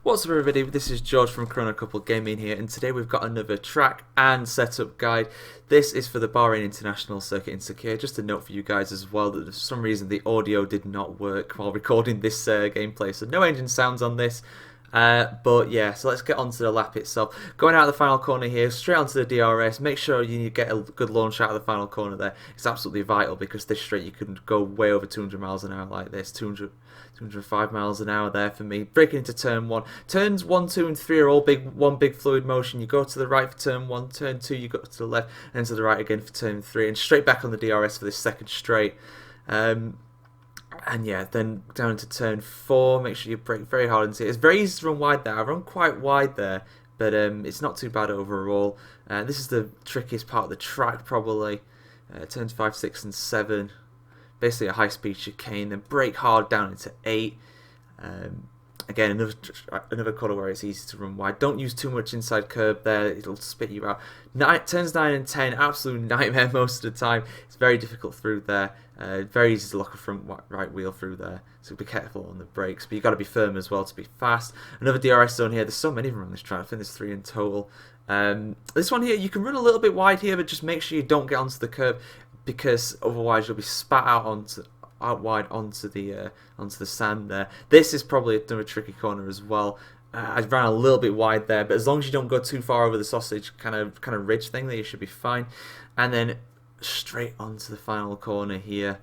What's up everybody, this is George from Chrono Couple Gaming here, and today we've got another track and setup guide. This is for the Bahrain International Circuit in Sakhir. Just a note for you guys as well that for some reason the audio did not work while recording this gameplay, so no engine sounds on this. But yeah, so let's get on to the lap itself. Going out of the final corner here, straight onto the DRS. Make sure you get a good launch out of the final corner there. It's absolutely vital because this straight you can go way over 200 miles an hour like this. 205 miles an hour there for me. Breaking into turn 1. Turns 1, 2 and 3 are all one big fluid motion. You go to the right for turn 1, turn 2 you go to the left, and to the right again for turn 3. And straight back on the DRS for this second straight. And yeah, then down into turn 4, make sure you brake very hard into it. It's very easy to run wide there. I run quite wide there, but it's not too bad overall. This is the trickiest part of the track probably. Turns 5, 6 and 7. Basically a high speed chicane, then brake hard down into 8. Again, another corner where it's easy to run wide. Don't use too much inside curb there, it'll spit you out. Turns 9 and 10, absolute nightmare most of the time. It's very difficult through there. Very easy to lock a front right wheel through there, so be careful on the brakes. But you've got to be firm as well to be fast. Another DRS zone here. There's so many of them on this track. I think there's 3 in total. This one here, you can run a little bit wide here, but just make sure you don't get onto the curb, because otherwise you'll be spat out wide onto the sand there. This is probably another tricky corner as well. I ran a little bit wide there, but as long as you don't go too far over the sausage kind of ridge thing there, you should be fine. And then straight onto the final corner here.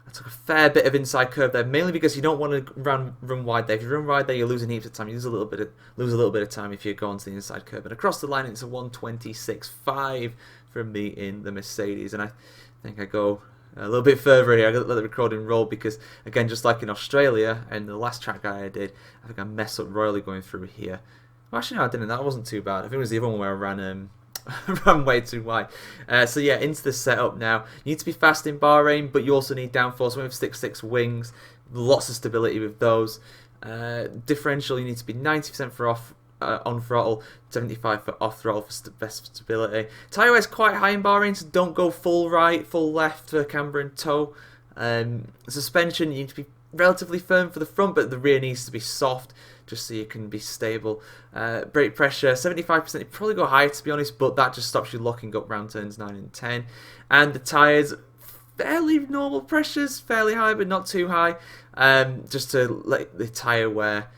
I took a fair bit of inside curve there, mainly because you don't want to run wide there. If you run wide there, you're losing heaps of time. You lose a little bit of time if you go onto the inside curve. And across the line, it's a 1:26.5 from me in the Mercedes, and I think I go a little bit further here. I got to let the recording roll because, again, just like in Australia and the last track guy I did, I think I messed up royally going through here. Well, actually, no, I didn't. That wasn't too bad. I think it was the other one where I ran ran way too wide. So yeah, into the setup now. You need to be fast in Bahrain, but you also need downforce. We have 6.6 wings, lots of stability with those. Differential, you need to be 90% for on throttle, 75 for off throttle for best stability. Tyre wear is quite high in Bahrain, so don't go full right, full left for camber and toe. Suspension, you need to be relatively firm for the front, but the rear needs to be soft just so you can be stable. Brake pressure, 75%. You probably go higher to be honest, but that just stops you locking up round turns 9 and 10. And the tyres, fairly normal pressures, fairly high but not too high, just to let the tyre wear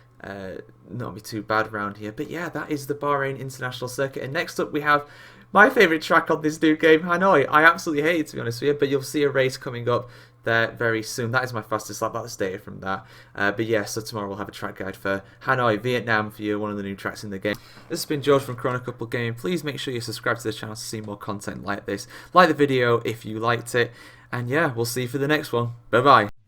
not be too bad around here. But yeah, that is the Bahrain International Circuit. And next up we have my favourite track on this new game, Hanoi. I absolutely hate it to be honest with you, but you'll see a race coming up there very soon. That is my fastest lap, that's data from that. But yeah, so tomorrow we'll have a track guide for Hanoi, Vietnam for you, one of the new tracks in the game. This has been George from Chrono Couple Gaming. Please make sure you subscribe to the channel to see more content like this. Like the video if you liked it, and yeah, we'll see you for the next one. Bye bye.